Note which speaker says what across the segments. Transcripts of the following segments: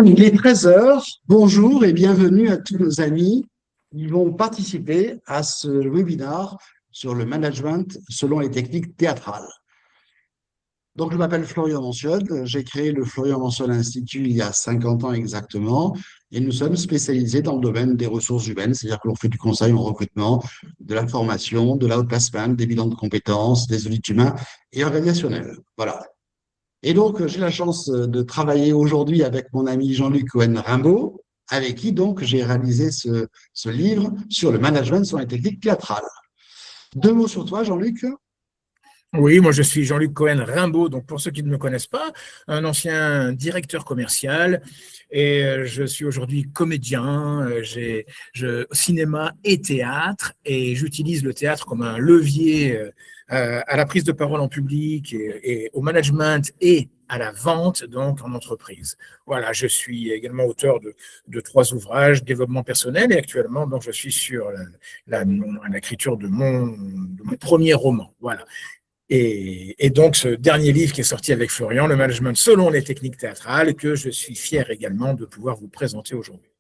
Speaker 1: Il est 13 heures. Bonjour et bienvenue à tous nos amis qui vont participer à ce webinaire sur le management selon les techniques théâtrales. Donc, je m'appelle Florian Manciol. J'ai créé le Florian Manciol Institut il y a 50 ans exactement et nous sommes spécialisés dans le domaine des ressources humaines, c'est-à-dire que l'on fait du conseil en recrutement, de la formation, de l'outplacement, des bilans de compétences, des audits humains et organisationnels. Voilà. Et donc, j'ai la chance de travailler aujourd'hui avec mon ami Jean-Luc Cohen-Rimbaud, avec qui donc j'ai réalisé ce livre sur le management sur les techniques théâtrales. Deux mots sur toi, Jean-Luc.
Speaker 2: Oui, moi je suis Jean-Luc Cohen-Rimbaud, donc pour ceux qui ne me connaissent pas, un ancien directeur commercial et je suis aujourd'hui comédien, cinéma et théâtre et j'utilise le théâtre comme un levier à la prise de parole en public et au management et à la vente donc en entreprise. Voilà, je suis également auteur de 3 ouvrages, développement personnel et actuellement donc je suis sur l'écriture de mon premier roman. Voilà. Et donc, ce dernier livre qui est sorti avec Florian, Le management selon les techniques théâtrales, que je suis fier également de pouvoir vous présenter aujourd'hui.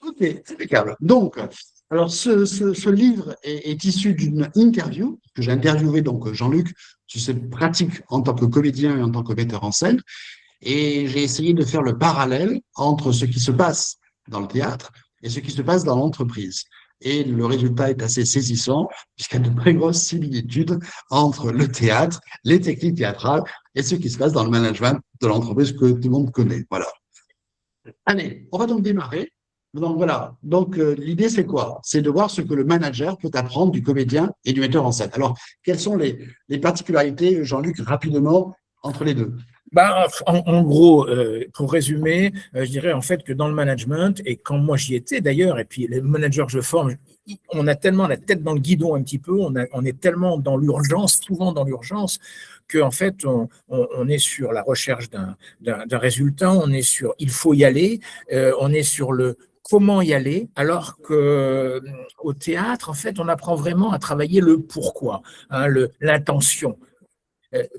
Speaker 1: Ok, impeccable. Donc, alors ce livre est issu d'une interview que j'ai interviewé donc Jean-Luc sur ses pratiques en tant que comédien et en tant que metteur en scène. Et j'ai essayé de faire le parallèle entre ce qui se passe dans le théâtre et ce qui se passe dans l'entreprise. Et le résultat est assez saisissant, puisqu'il y a de très grosses similitudes entre le théâtre, les techniques théâtrales et ce qui se passe dans le management de l'entreprise que tout le monde connaît. Voilà. Allez, on va donc démarrer. Donc voilà. Donc l'idée c'est quoi? C'est de voir ce que le manager peut apprendre du comédien et du metteur en scène. Alors, quelles sont les particularités, Jean-Luc, rapidement, entre les deux?
Speaker 2: En gros, pour résumer, je dirais en fait que dans le management, et quand moi j'y étais d'ailleurs, et puis les managers que je forme, on a tellement la tête dans le guidon un petit peu, on est tellement dans l'urgence, souvent dans l'urgence, qu'en fait on est sur la recherche d'un résultat, on est sur il faut y aller, on est sur le comment y aller, alors que au théâtre, en fait, on apprend vraiment à travailler le pourquoi, hein, l'intention.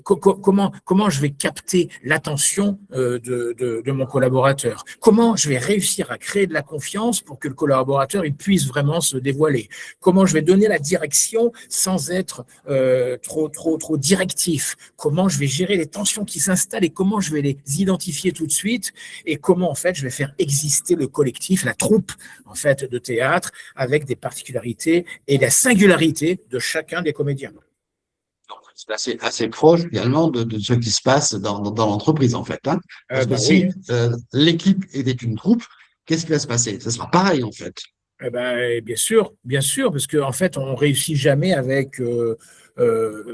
Speaker 2: Comment je vais capter l'attention de mon collaborateur? Comment je vais réussir à créer de la confiance pour que le collaborateur il puisse vraiment se dévoiler? Comment je vais donner la direction sans être trop directif? Comment je vais gérer les tensions qui s'installent et comment je vais les identifier tout de suite? Et comment en fait je vais faire exister le collectif, la troupe en fait de théâtre avec des particularités et la singularité de chacun des comédiens.
Speaker 1: C'est assez proche finalement de ce qui se passe dans l'entreprise en fait. Hein. Parce que si
Speaker 2: Oui.
Speaker 1: l'équipe était une troupe, qu'est-ce qui va se passer? Ça sera pareil en fait.
Speaker 2: Bien sûr, parce qu'en fait, on réussit jamais avec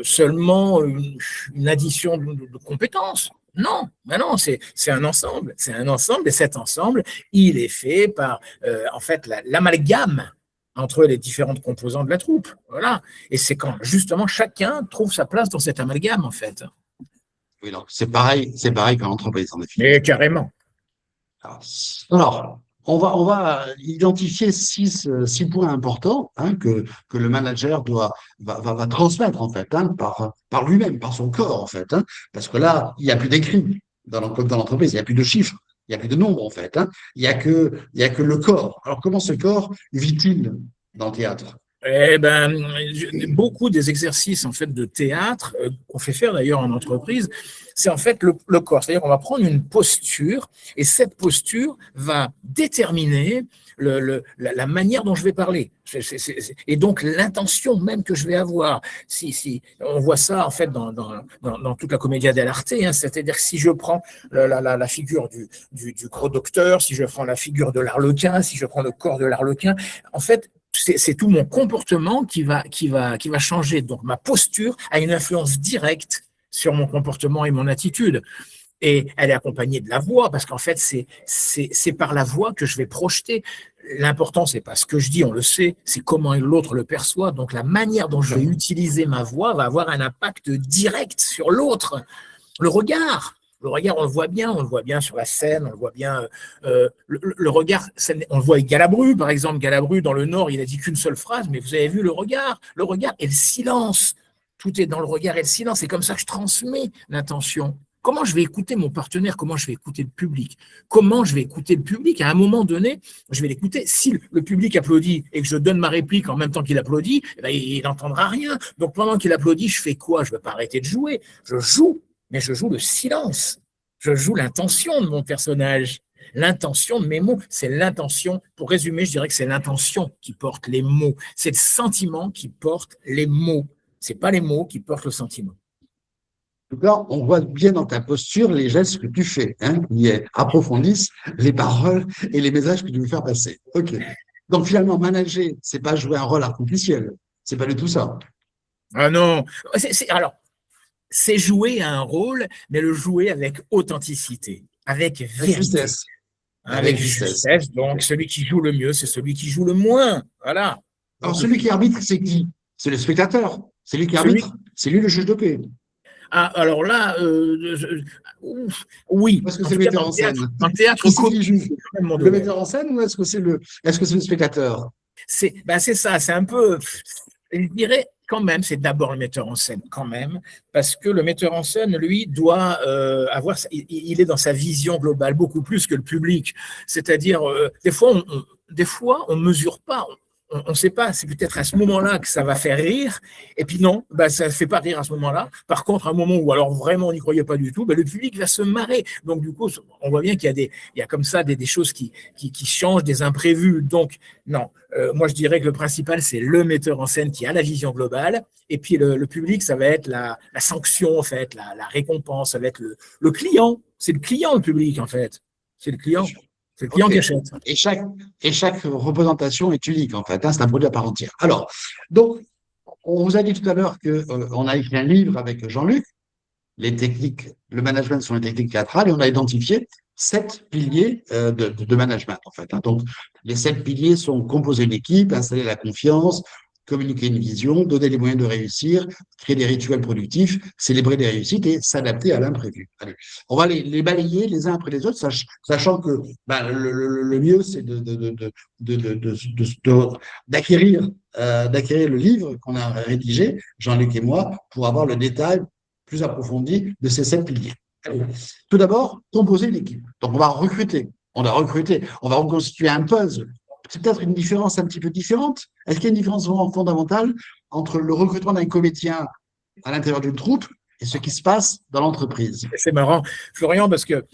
Speaker 2: seulement une addition de compétences. Non, mais non, c'est un ensemble, et cet ensemble, il est fait par en fait l'amalgame entre les différentes composantes de la troupe. Voilà. Et c'est quand justement chacun trouve sa place dans cet amalgame, en fait.
Speaker 1: Oui, donc c'est pareil qu'en entreprise en effet.
Speaker 2: Mais carrément.
Speaker 1: Alors, on va identifier six points importants hein, que le manager va transmettre en fait hein, par lui-même, par son corps en fait. Hein, parce que là, il n'y a plus d'écrit dans l'entreprise, il n'y a plus de chiffres, il n'y a plus de nombres en fait. Hein, il y a que le corps. Alors, comment ce corps vit-il dans le théâtre?
Speaker 2: Beaucoup des exercices en fait de théâtre qu'on fait faire d'ailleurs en entreprise, c'est en fait le corps. C'est-à-dire qu'on va prendre une posture et cette posture va déterminer la manière dont je vais parler et donc l'intention même que je vais avoir. Si on voit ça en fait dans toute la commedia dell'arte, hein, c'est-à-dire que si je prends la figure du gros docteur, si je prends la figure de l'arlequin, si je prends le corps de l'arlequin, en fait c'est tout mon comportement qui va changer. Donc, ma posture a une influence directe sur mon comportement et mon attitude. Et elle est accompagnée de la voix, parce qu'en fait, c'est par la voix que je vais projeter. L'important, c'est pas ce que je dis, on le sait, c'est comment l'autre le perçoit. Donc, la manière dont je vais utiliser ma voix va avoir un impact direct sur l'autre. Le regard, on le voit bien sur la scène, on le voit bien. Le regard, on le voit avec Galabru, par exemple. Galabru, dans le Nord, il a dit qu'une seule phrase, mais vous avez vu le regard et le silence. Tout est dans le regard et le silence. C'est comme ça que je transmets l'intention. comment je vais écouter mon partenaire, comment je vais écouter le public, comment je vais écouter le public. À un moment donné, je vais l'écouter. Si le public applaudit et que je donne ma réplique en même temps qu'il applaudit, eh ben, il n'entendra rien. Donc pendant qu'il applaudit, je fais quoi? Je ne vais pas arrêter de jouer. Je joue, mais je joue le silence. Je joue l'intention de mon personnage. L'intention de mes mots, c'est l'intention. Pour résumer, je dirais que c'est l'intention qui porte les mots. C'est le sentiment qui porte les mots. Ce n'est pas les mots qui portent le sentiment.
Speaker 1: En tout cas, on voit bien dans ta posture les gestes que tu fais, hein, qui approfondissent les paroles et les messages que tu veux faire passer. OK. Donc finalement, manager, c'est pas jouer un rôle artificiel. C'est pas du tout ça.
Speaker 2: Ah non. Alors, c'est jouer un rôle, mais le jouer avec authenticité, avec
Speaker 1: Avec
Speaker 2: vérité.
Speaker 1: justesse.
Speaker 2: Avec justesse. Donc, celui qui joue le mieux, c'est celui qui joue le moins. Voilà.
Speaker 1: Alors, celui qui arbitre, c'est qui? C'est le spectateur. C'est lui qui arbitre. C'est lui le juge de paix.
Speaker 2: Ah, alors là, oui.
Speaker 1: Est-ce que c'est le metteur en scène?
Speaker 2: En théâtre,
Speaker 1: le metteur en scène ou est-ce que c'est le spectateur?
Speaker 2: C'est ça, c'est un peu, je dirais quand même, c'est d'abord le metteur en scène, quand même, parce que le metteur en scène, lui, doit avoir, il est dans sa vision globale, beaucoup plus que le public. C'est-à-dire, des fois, on mesure pas. On ne sait pas, c'est peut-être à ce moment-là que ça va faire rire, et puis non, ça ne fait pas rire à ce moment-là. Par contre, à un moment où alors vraiment on n'y croyait pas du tout, le public va se marrer. Donc du coup, on voit bien qu'il y a comme ça des choses qui changent, des imprévus. Donc non, moi je dirais que le principal, c'est le metteur en scène qui a la vision globale, et puis le public, ça va être la sanction, en fait, la récompense, ça va être le client. C'est le client, le public, en fait. C'est le client. C'est le client qui achète.
Speaker 1: Et chaque représentation est unique, en fait. Hein, c'est un produit à part entière. Alors, donc, on vous a dit tout à l'heure qu'on a écrit un livre avec Jean-Luc, les techniques, le management sur les techniques théâtrales, et on a identifié 7 piliers de management, en fait. Hein. Donc, les 7 piliers sont composer une équipe, installer la confiance, communiquer une vision, donner les moyens de réussir, créer des rituels productifs, célébrer des réussites et s'adapter à l'imprévu. Allez, on va les balayer les uns après les autres, sachant que le mieux, c'est d'acquérir le livre qu'on a rédigé, Jean-Luc et moi, pour avoir le détail plus approfondi de ces 7 piliers. Allez. Tout d'abord, composer une équipe. Donc, on va recruter, on va reconstituer un puzzle. C'est peut-être une différence un petit peu différente. Est-ce qu'il y a une différence vraiment fondamentale entre le recrutement d'un comédien à l'intérieur d'une troupe et ce qui se passe dans l'entreprise?
Speaker 2: C'est marrant, Florian, parce que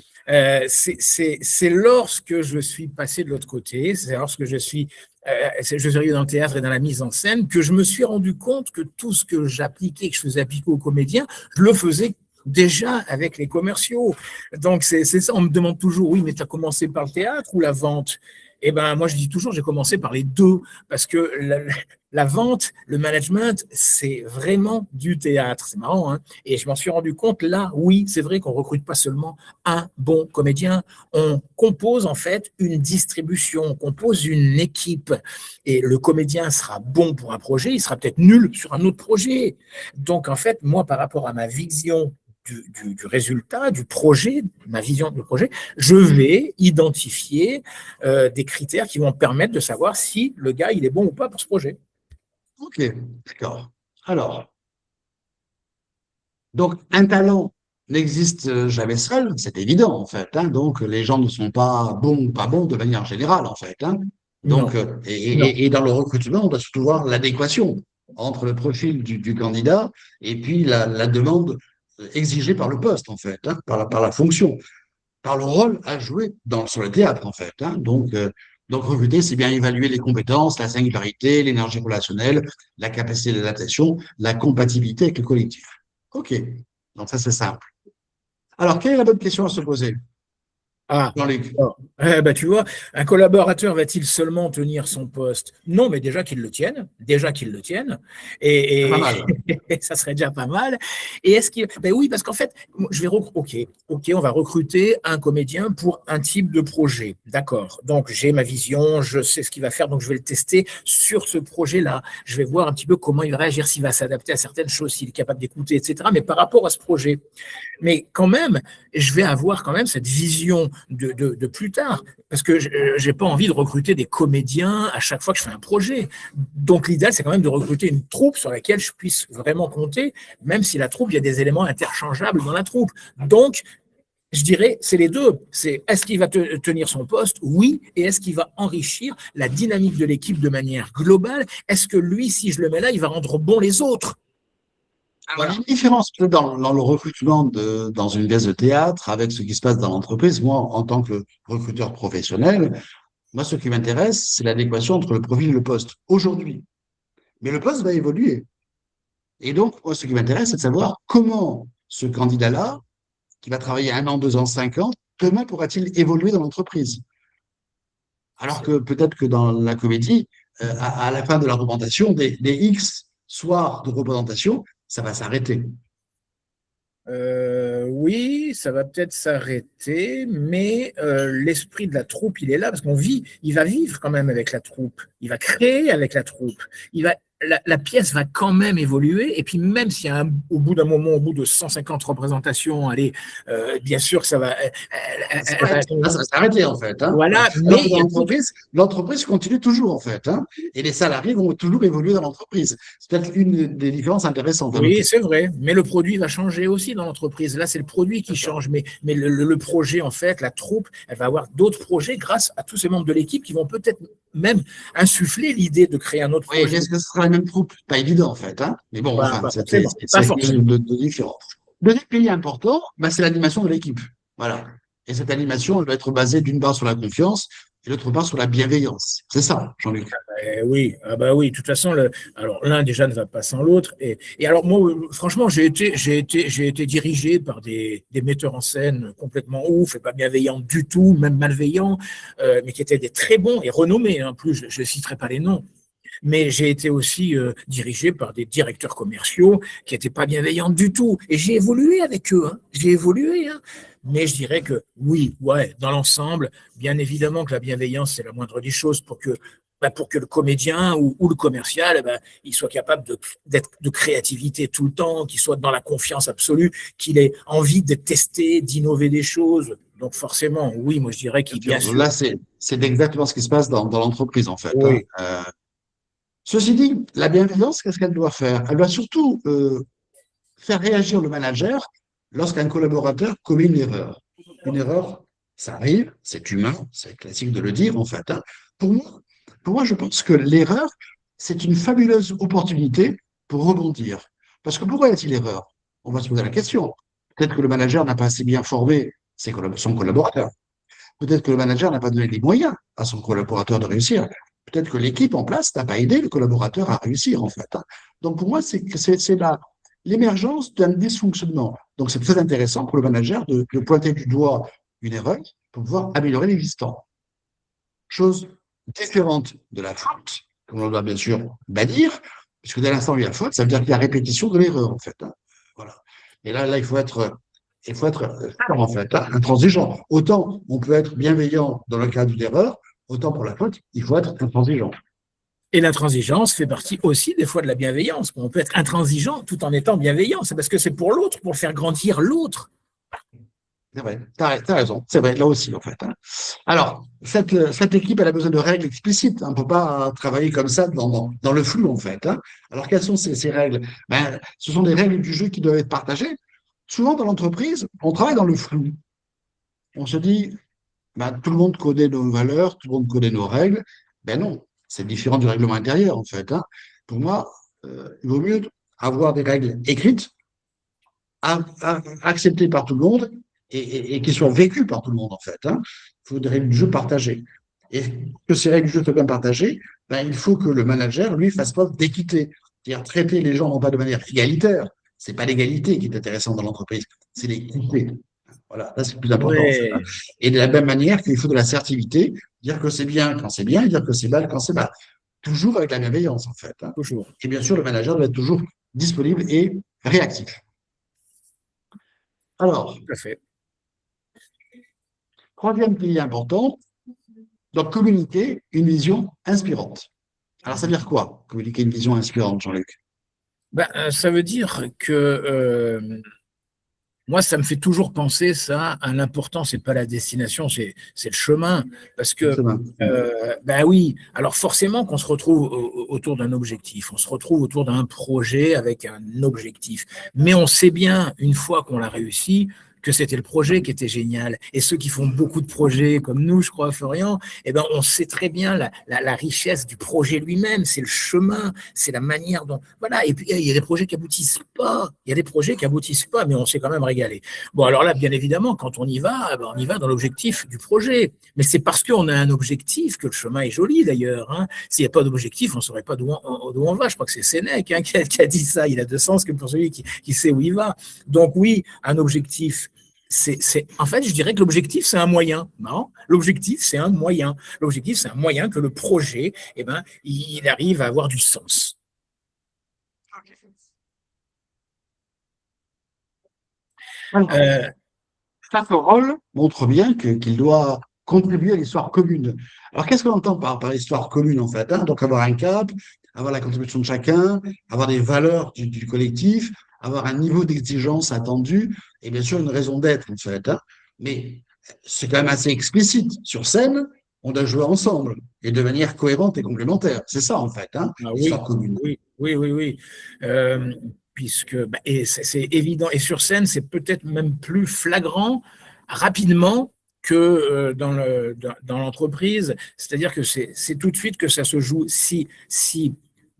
Speaker 2: c'est lorsque je suis passé de l'autre côté, c'est lorsque je suis dans le théâtre et dans la mise en scène, que je me suis rendu compte que tout ce que j'appliquais, que je faisais appliquer aux comédiens, je le faisais déjà avec les commerciaux. Donc, c'est ça, on me demande toujours, oui, mais tu as commencé par le théâtre ou la vente? Eh bien, moi, je dis toujours, j'ai commencé par les deux, parce que la vente, le management, c'est vraiment du théâtre. C'est marrant, hein? Et je m'en suis rendu compte, là, oui, c'est vrai qu'on ne recrute pas seulement un bon comédien, on compose en fait une distribution, on compose une équipe. Et le comédien sera bon pour un projet, il sera peut-être nul sur un autre projet. Donc, en fait, moi, par rapport à ma vision du résultat, du projet, ma vision du projet, je vais identifier des critères qui vont me permettre de savoir si le gars, il est bon ou pas pour ce projet.
Speaker 1: Ok, d'accord. Alors, donc un talent n'existe jamais seul, c'est évident en fait. Hein, donc les gens ne sont pas bons ou pas bons de manière générale en fait. Hein. Donc, et dans le recrutement, on doit surtout voir l'adéquation entre le profil du candidat et puis la demande exigé par le poste, en fait, hein, par la fonction, par le rôle à jouer sur le théâtre, en fait. Hein. Donc, recruter, c'est bien évaluer les compétences, la singularité, l'énergie relationnelle, la capacité d'adaptation, la compatibilité avec le collectif. OK. Donc, ça, c'est simple. Alors, quelle est la bonne question à se poser?
Speaker 2: Ah, tu vois, un collaborateur va-t-il seulement tenir son poste? Non, mais déjà qu'il le tienne, et ça serait déjà pas mal. Et est-ce qu'il, oui, parce qu'en fait, on va recruter un comédien pour un type de projet, d'accord. Donc j'ai ma vision, je sais ce qu'il va faire, donc je vais le tester sur ce projet-là. Je vais voir un petit peu comment il va réagir, s'il va s'adapter à certaines choses, s'il est capable d'écouter, etc. Mais par rapport à ce projet, mais quand même, je vais avoir quand même cette vision de plus tard. Parce que je n'ai pas envie de recruter des comédiens à chaque fois que je fais un projet. Donc, l'idéal, c'est quand même de recruter une troupe sur laquelle je puisse vraiment compter, même si la troupe, il y a des éléments interchangeables dans la troupe. Donc, je dirais, c'est les deux. C'est est-ce qu'il va tenir son poste? Oui. Et est-ce qu'il va enrichir la dynamique de l'équipe de manière globale? Est-ce que lui, si je le mets là, il va rendre bon les autres?
Speaker 1: Alors, il y a une différence peut-être dans le recrutement dans une pièce de théâtre avec ce qui se passe dans l'entreprise. Moi, en tant que recruteur professionnel, moi, ce qui m'intéresse, c'est l'adéquation entre le profil et le poste aujourd'hui. Mais le poste va évoluer. Et donc, moi, ce qui m'intéresse, c'est de savoir comment ce candidat-là, qui va travailler 1 an, 2 ans, 5 ans, comment pourra-t-il évoluer dans l'entreprise? Alors que peut-être que dans la comédie, à la fin de la représentation, des X soirs de représentation, ça va s'arrêter.
Speaker 2: Oui, ça va peut-être s'arrêter, mais l'esprit de la troupe, il est là parce il va vivre quand même avec la troupe, il va créer avec la troupe, la pièce va quand même évoluer, et puis même s'il y a au bout d'un moment, au bout de 150 représentations, allez, bien sûr que ça va.
Speaker 1: Ça va s'arrêter en fait. Hein.
Speaker 2: Voilà,
Speaker 1: Alors
Speaker 2: mais
Speaker 1: que dans l'entreprise continue toujours en fait. Hein, et les salariés vont toujours évoluer dans l'entreprise. C'est peut-être une des différences intéressantes.
Speaker 2: oui, c'est vrai, mais le produit va changer aussi dans l'entreprise. Là, c'est le produit qui change, mais le projet, en fait, la troupe, elle va avoir d'autres projets grâce à tous ces membres de l'équipe qui vont peut-être même insuffler l'idée de créer un autre
Speaker 1: Oui,
Speaker 2: projet.
Speaker 1: est-ce que ce sera la même troupe? Pas évident en fait. Hein. Mais bon, enfin,
Speaker 2: Pas
Speaker 1: c'est
Speaker 2: forcément. Pas
Speaker 1: quelque chose
Speaker 2: forcément.
Speaker 1: de différent. Deuxième pilier important, bah, c'est l'animation de l'équipe. Voilà. Et cette animation, elle doit être basée d'une part sur la confiance et d'autre part sur la bienveillance. C'est ça, Jean-Luc.
Speaker 2: Oui, ah bah oui, de toute façon, alors l'un déjà ne va pas sans l'autre. Et alors moi, franchement, j'ai été dirigé par des metteurs en scène complètement ouf et pas bienveillants du tout, même malveillants, mais qui étaient des très bons et renommés. En plus, je ne citerai pas les noms. Mais j'ai été aussi dirigé par des directeurs commerciaux qui n'étaient pas bienveillants du tout. Et j'ai évolué avec eux. Hein. J'ai évolué. Hein. Mais je dirais que oui, ouais, dans l'ensemble, bien évidemment que la bienveillance, c'est la moindre des choses pour que le comédien ou le commercial, il soit capable d'être de créativité tout le temps, qu'il soit dans la confiance absolue, qu'il ait envie de tester, d'innover des choses. Donc forcément, oui, moi je dirais qu'il bien sûr.
Speaker 1: Là, c'est exactement ce qui se passe dans l'entreprise en fait. Hein.
Speaker 2: Oui,
Speaker 1: Ceci dit, la bienveillance, qu'est-ce qu'elle doit faire? Elle doit surtout faire réagir le manager lorsqu'un collaborateur commet une erreur. Une erreur, ça arrive, c'est humain, c'est classique de le dire en fait. Hein. Pour moi, pour moi, je pense que l'erreur, c'est une fabuleuse opportunité pour rebondir. Parce que pourquoi y a-t-il erreur? On va se poser la question. Peut-être que le manager n'a pas assez bien formé son collaborateur. Peut-être que le manager n'a pas donné les moyens à son collaborateur de réussir. Peut-être que l'équipe en place n'a pas aidé le collaborateur à réussir, en fait. Hein. Donc, pour moi, c'est l'émergence d'un dysfonctionnement. Donc, c'est très intéressant pour le manager de pointer du doigt une erreur pour pouvoir améliorer l'existant. Chose différente de la faute, comme on doit bien sûr bannir, puisque dès l'instant où il y a faute, ça veut dire qu'il y a répétition de l'erreur, en fait. Hein. Voilà. Et là, il faut être ferme, en fait, hein, intransigeant. Autant on peut être bienveillant dans le cas d'une erreur, autant pour la faute, il faut être intransigeant.
Speaker 2: et l'intransigeance fait partie aussi des fois de la bienveillance. On peut être intransigeant tout en étant bienveillant. C'est parce que c'est pour l'autre, pour faire grandir l'autre.
Speaker 1: C'est vrai, t'as raison. C'est vrai, là aussi, en fait. Hein. Alors, cette équipe, elle a besoin de règles explicites. On ne peut pas travailler comme ça dans le flou, en fait. Hein. Alors, quelles sont ces règles? Ben, ce sont des règles du jeu qui doivent être partagées. Souvent, dans l'entreprise, on travaille dans le flou. On se dit, ben, tout le monde connaît nos valeurs, tout le monde connaît nos règles. Ben non, c'est différent du règlement intérieur, en fait. Hein. Pour moi, il vaut mieux avoir des règles écrites, acceptées par tout le monde et qui soient vécues par tout le monde, en fait. Hein. Il faut des règles du jeu partagées. Et que ces règles du jeu soient bien partagées, ben, il faut que le manager, lui, fasse preuve d'équité. C'est-à-dire traiter les gens non pas de manière égalitaire. C'est pas l'égalité qui est intéressante dans l'entreprise, c'est l'équité. Voilà, ça c'est le plus important en fait. Hein.
Speaker 2: Oui,
Speaker 1: Et de la même manière qu'il faut de l'assertivité, dire que c'est bien quand c'est bien et dire que c'est mal quand c'est mal. Toujours avec la bienveillance en fait. Hein.
Speaker 2: toujours.
Speaker 1: Et bien sûr, le manager doit être toujours disponible et réactif. Alors,
Speaker 2: Tout à fait.
Speaker 1: troisième pilier important, donc communiquer une vision inspirante. Alors, ça veut dire quoi, communiquer une vision inspirante, Jean-Luc?
Speaker 2: Ça veut dire que Moi, ça me fait toujours penser ça à l'important, c'est pas la destination, c'est le chemin. Parce
Speaker 1: Le
Speaker 2: que,
Speaker 1: chemin.
Speaker 2: ben oui, alors forcément qu'on se retrouve autour d'un objectif, on se retrouve autour d'un projet avec un objectif. Mais on sait bien, une fois qu'on l'a réussi, que c'était le projet qui était génial. Et ceux qui font beaucoup de projets, comme nous, je crois, Florian, eh ben, on sait très bien la richesse du projet lui-même, c'est le chemin, c'est la manière dont. Voilà, et puis il y a des projets qui aboutissent pas, il y a des projets qui aboutissent pas, mais on s'est quand même régalé. Bon, alors là, bien évidemment, quand on y va, eh ben, on y va dans l'objectif du projet. Mais c'est parce qu'on a un objectif que le chemin est joli, d'ailleurs. Hein. S'il n'y a pas d'objectif, on ne saurait pas d'où on va. Je crois que c'est Sénèque hein, qui a dit ça. Il a de sens que pour celui qui sait où il va. Donc oui, un objectif, en fait, je dirais que l'objectif, c'est un moyen. Non, l'objectif, c'est un moyen. L'objectif, c'est un moyen que le projet, eh ben, il arrive à avoir du sens. Euh,
Speaker 1: Chaque rôle montre bien qu'il doit contribuer à l'histoire commune. Alors, qu'est-ce qu'on entend par histoire commune, en fait, hein? Donc, avoir un cap, avoir la contribution de chacun, avoir des valeurs du collectif, avoir un niveau d'exigence attendu, et bien sûr, une raison d'être, en fait. Hein? Mais c'est quand même assez explicite. Sur scène, on doit jouer ensemble, et de manière cohérente et complémentaire. C'est ça, en fait, hein,
Speaker 2: ah
Speaker 1: l'histoire
Speaker 2: oui,
Speaker 1: commune.
Speaker 2: oui, oui, oui, oui. Puisque, bah, et c'est évident, et sur scène, c'est peut-être même plus flagrant rapidement que dans l'entreprise. C'est-à-dire que c'est tout de suite que ça se joue. Si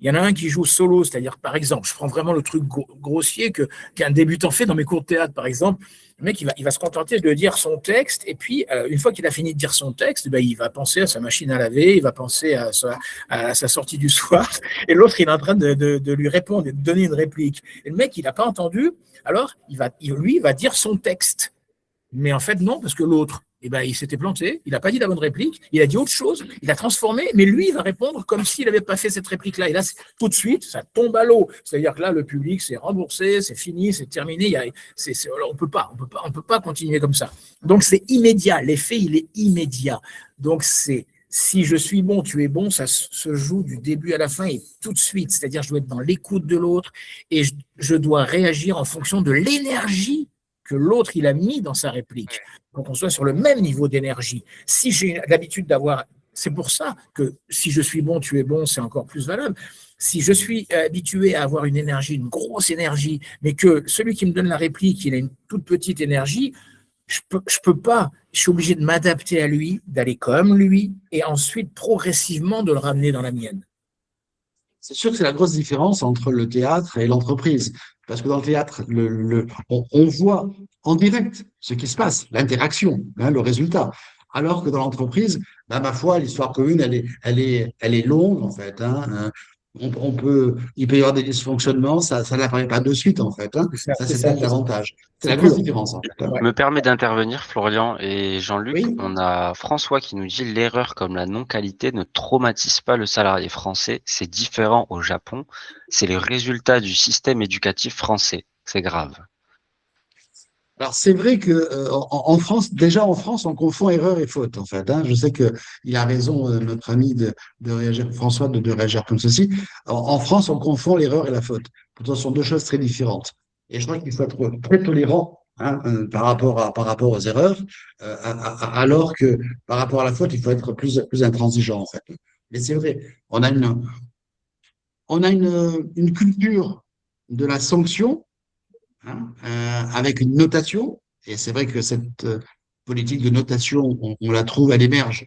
Speaker 2: il y en a un qui joue solo, c'est-à-dire, par exemple, je prends vraiment le truc grossier qu'un débutant fait dans mes cours de théâtre, par exemple, le mec, il va se contenter de dire son texte, et puis, une fois qu'il a fini de dire son texte, ben, il va penser à sa machine à laver, il va penser à sa sortie du soir, et l'autre, il est en train de lui répondre, de donner une réplique. Et le mec, il n'a pas entendu, alors lui, il va dire son texte. Mais en fait, non, parce que l'autre, eh ben, il s'était planté, il n'a pas dit la bonne réplique, il a dit autre chose, il a transformé, mais lui, il va répondre comme s'il n'avait pas fait cette réplique-là. Et là, tout de suite, ça tombe à l'eau. C'est-à-dire que là, le public, c'est remboursé, c'est fini, c'est terminé. On peut pas continuer comme ça. Donc, c'est immédiat. L'effet, il est immédiat. Donc, si je suis bon, tu es bon, ça se joue du début à la fin et tout de suite. C'est-à-dire, je dois être dans l'écoute de l'autre et je dois réagir en fonction de l'énergie que l'autre il a mis dans sa réplique, pour qu'on soit sur le même niveau d'énergie. Si j'ai l'habitude d'avoir, c'est pour ça que si je suis bon, tu es bon, c'est encore plus valable. Si je suis habitué à avoir une énergie, une grosse énergie, mais que celui qui me donne la réplique, il a une toute petite énergie, je peux pas, je suis obligé de m'adapter à lui, d'aller comme lui, et ensuite progressivement de le ramener dans la mienne.
Speaker 1: C'est sûr que c'est la grosse différence entre le théâtre et l'entreprise. Parce que dans le théâtre, on voit en direct ce qui se passe, l'interaction, hein, le résultat. Alors que dans l'entreprise, ben, ma foi, l'histoire commune, elle est longue, en fait. Hein. Il peut y avoir des dysfonctionnements, ça n'apparaît pas de suite, en fait. Hein. Ça,
Speaker 2: C'est
Speaker 1: c'est
Speaker 2: ça,
Speaker 1: peut-être l'avantage. C'est
Speaker 2: c'est
Speaker 1: la
Speaker 2: plus
Speaker 1: grosse
Speaker 2: long.
Speaker 1: différence, en fait. Hein.
Speaker 2: Ouais.
Speaker 3: Me permet d'intervenir, Florian et Jean-Luc.
Speaker 1: Oui,
Speaker 3: On a François qui nous dit l'erreur comme la non-qualité ne traumatise pas le salarié français. C'est différent au Japon. C'est le résultat du système éducatif français. C'est grave.
Speaker 1: alors, c'est vrai que en France, déjà en France, on confond erreur et faute, en fait. Hein. Je sais que il a raison, notre ami de réagir, François, de réagir comme ceci. En France, on confond l'erreur et la faute. Pourtant, ce sont deux choses très différentes. Et je crois qu'il faut être très tolérant hein, par rapport aux erreurs, alors que par rapport à la faute, il faut être plus intransigeant, en fait. Mais c'est vrai, on a une culture de la sanction hein, avec une notation. Et c'est vrai que cette politique de notation, on la trouve, elle émerge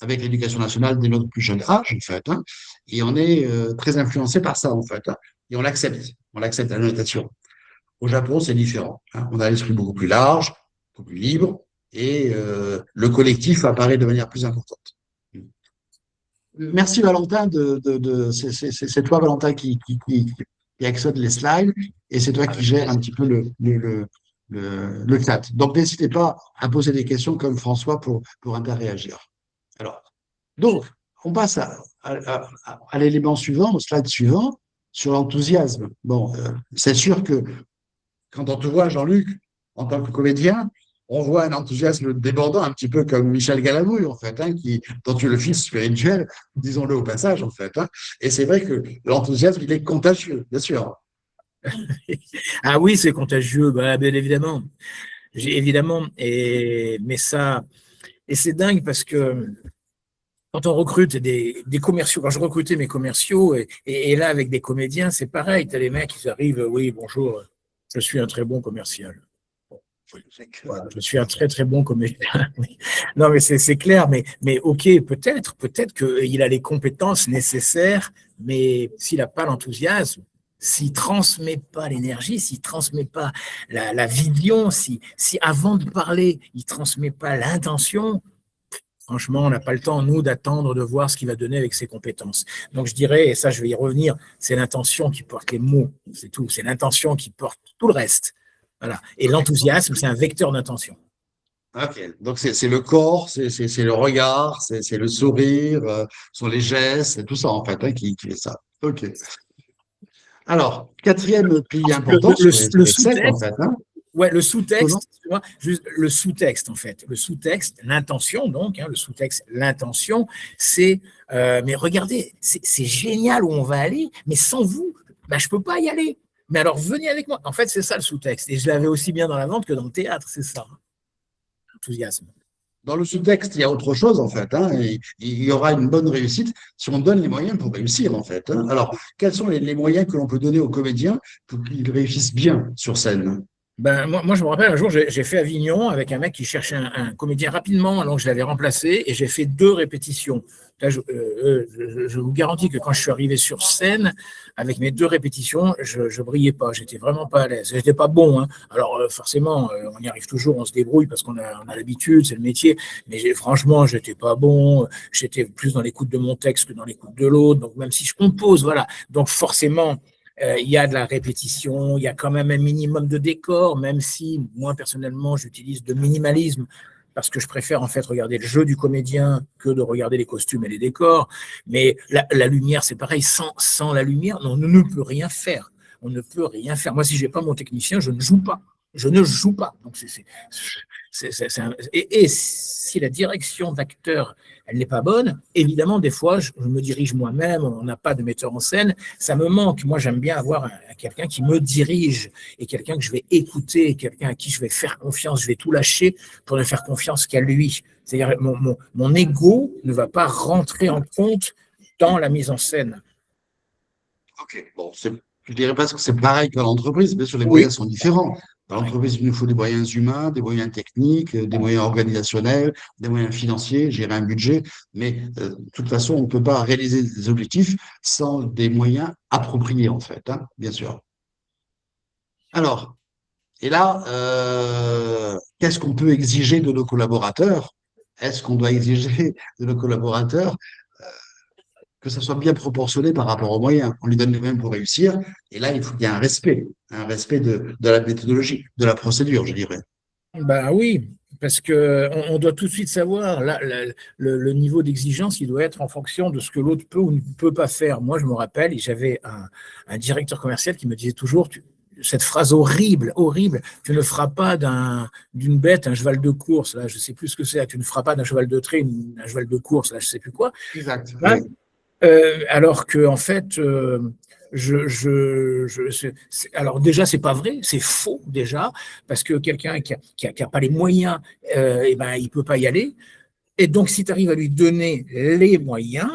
Speaker 1: avec l'éducation nationale dès notre plus jeune âge, en fait. Hein, et on est très influencé par ça, en fait. Hein, et on l'accepte. On l'accepte, la notation. Au Japon, c'est différent. Hein, on a l'esprit beaucoup plus large, beaucoup plus libre, et le collectif apparaît de manière plus importante. Merci Valentin, c'est toi Valentin qui accède les slides et c'est toi qui
Speaker 3: Avec
Speaker 1: gère un
Speaker 3: plaisir.
Speaker 1: petit peu le chat. Donc n'hésitez pas à poser des questions comme François pour interréagir. Alors, donc, on passe à l'élément suivant, au slide suivant, sur l'enthousiasme. Bon, c'est sûr que quand on te voit, Jean-Luc, en tant que comédien, on voit un enthousiasme débordant, un petit peu comme Michel Galabru, en fait, hein, dont tu es le fils spirituel, disons-le au passage, en fait. Hein. Et c'est vrai que l'enthousiasme, il est contagieux, bien sûr.
Speaker 2: Ah oui, c'est contagieux, bah, bien évidemment. Évidemment, et c'est dingue parce que quand on recrute des commerciaux, quand je recrutais mes commerciaux, et là avec des comédiens, c'est pareil, tu as les mecs qui arrivent, oui, bonjour, je suis un très bon commercial. Voilà, je suis un très très bon comédien. Non, mais c'est clair, mais ok, peut-être qu'il a les compétences nécessaires, mais s'il n'a pas l'enthousiasme, s'il transmet pas l'énergie, s'il transmet pas la vision, si avant de parler, il transmet pas l'intention, franchement, on n'a pas le temps, nous, d'attendre de voir ce qu'il va donner avec ses compétences. Donc, je dirais, et ça, je vais y revenir, c'est l'intention qui porte les mots, c'est tout. C'est l'intention qui porte tout le reste. Voilà. Et l'enthousiasme, c'est un vecteur d'intention.
Speaker 1: Ok, donc c'est le corps, c'est le regard, c'est le sourire, ce sont les gestes, c'est tout ça en fait qui fait ça. Ok. Alors, quatrième pilier important
Speaker 2: Le
Speaker 1: sur les sept en
Speaker 2: sous-texte,
Speaker 1: fait, hein.
Speaker 2: ouais, le
Speaker 1: Comment?
Speaker 2: sous-texte, tu vois, juste le sous-texte, en fait. Le sous-texte, l'intention, donc, hein, le sous-texte, l'intention, c'est, mais regardez, c'est génial où on va aller, mais sans vous, ben, je ne peux pas y aller. Mais alors, venez avec moi. En fait, c'est ça le sous-texte. Et je l'avais aussi bien dans la vente que dans le théâtre, c'est ça. Enthousiasme.
Speaker 1: Dans le sous-texte, il y a autre chose en fait, hein, et il y aura une bonne réussite si on donne les moyens pour réussir en fait, hein. Alors, quels sont les moyens que l'on peut donner aux comédiens pour qu'ils réussissent bien sur scène?
Speaker 2: Ben, moi, je me rappelle un jour, j'ai fait Avignon avec un mec qui cherchait un comédien rapidement, alors que je l'avais remplacé, et j'ai fait 2 répétitions. Là, je vous garantis que quand je suis arrivé sur scène, avec mes 2 répétitions, je brillais pas, j'étais vraiment pas à l'aise, j'étais pas bon, hein. Alors forcément, on y arrive toujours, on se débrouille parce on a l'habitude, c'est le métier, mais franchement, j'étais pas bon, j'étais plus dans l'écoute de mon texte que dans l'écoute de l'autre, donc même si je compose, voilà, donc forcément, il y a de la répétition, il y a quand même un minimum de décor, même si moi personnellement j'utilise de minimalisme parce que je préfère en fait regarder le jeu du comédien que de regarder les costumes et les décors. Mais la lumière, c'est pareil, sans la lumière, on ne peut rien faire. On ne peut rien faire. Moi, si je n'ai pas mon technicien, je ne joue pas. Je ne joue pas. Donc, et si la direction d'acteur, elle n'est pas bonne, évidemment, des fois, je me dirige moi-même, on n'a pas de metteur en scène, ça me manque. Moi, j'aime bien avoir quelqu'un qui me dirige et quelqu'un que je vais écouter, quelqu'un à qui je vais faire confiance, je vais tout lâcher pour ne faire confiance qu'à lui. C'est-à-dire, mon ego ne va pas rentrer en compte dans la mise en scène.
Speaker 1: Ok, bon, je dirais pas que c'est pareil que l'entreprise, bien sûr, les
Speaker 2: Oui.
Speaker 1: moyens sont différents. Dans
Speaker 2: Ouais.
Speaker 1: l'entreprise, il nous faut des moyens humains, des moyens techniques, des moyens organisationnels, des moyens financiers, gérer un budget, mais de toute façon, on ne peut pas réaliser des objectifs sans des moyens appropriés, en fait, hein, bien sûr. Alors, et là, qu'est-ce qu'on peut exiger de nos collaborateurs? Est-ce qu'on doit exiger de nos collaborateurs que ça soit bien proportionné par rapport aux moyens? On lui donne les moyens pour réussir, et là, il faut qu'il y ait un respect de la méthodologie, de la procédure, je dirais.
Speaker 2: Ben oui, parce que on doit tout de suite savoir là, le niveau d'exigence, il doit être en fonction de ce que l'autre peut ou ne peut pas faire. Moi, je me rappelle, et j'avais un directeur commercial qui me disait toujours cette phrase horrible, horrible, tu ne feras pas d'une bête un cheval de course, là, je ne sais plus ce que c'est, tu ne feras pas d'un cheval de trait un cheval de course, là, je ne sais plus quoi.
Speaker 1: Exact.
Speaker 2: Là,
Speaker 1: Oui.
Speaker 2: alors que en fait, alors déjà c'est pas vrai, c'est faux déjà parce que quelqu'un qui a pas les moyens, et ben il peut pas y aller. Et donc si tu arrives à lui donner les moyens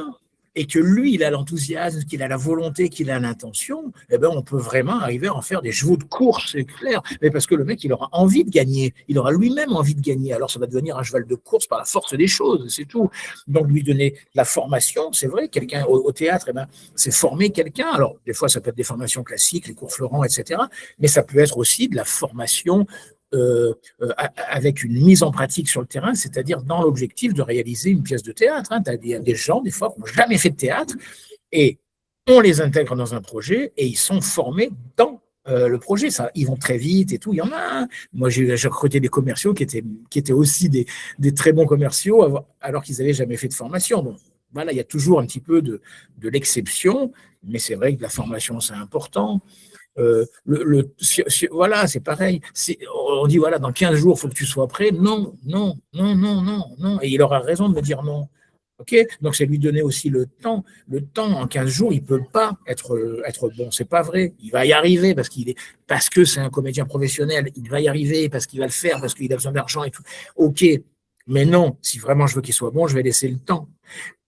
Speaker 2: et que lui il a l'enthousiasme, qu'il a la volonté, qu'il a l'intention, eh ben on peut vraiment arriver à en faire des chevaux de course, c'est clair. Mais parce que le mec il aura envie de gagner, il aura lui-même envie de gagner. Alors ça va devenir un cheval de course par la force des choses, c'est tout. Donc lui donner la formation, c'est vrai, quelqu'un au théâtre, eh ben, c'est former quelqu'un. Alors des fois ça peut être des formations classiques, les cours Florent, etc. Mais ça peut être aussi de la formation avec une mise en pratique sur le terrain, c'est-à-dire dans l'objectif de réaliser une pièce de théâtre. Hein. Tu as des gens, des fois, qui n'ont jamais fait de théâtre, et on les intègre dans un projet, et ils sont formés dans le projet. Ça, ils vont très vite et tout. Il y en a un. Moi, j'ai recruté des commerciaux qui étaient aussi des très bons commerciaux, alors qu'ils n'avaient jamais fait de formation. Bon, voilà, il y a toujours un petit peu de l'exception, mais c'est vrai que la formation, c'est important. Voilà, c'est pareil. On dit, voilà, dans 15 jours, il faut que tu sois prêt. Non, non, non, non, non, non. Et il aura raison de me dire non. Ok, donc c'est lui donner aussi le temps. Le temps, en 15 jours, il ne peut pas être bon. C'est pas vrai. Il va y arriver parce que c'est un comédien professionnel. Il va y arriver parce qu'il va le faire, parce qu'il a besoin d'argent et tout. Ok, mais non, si vraiment je veux qu'il soit bon, je vais laisser le temps.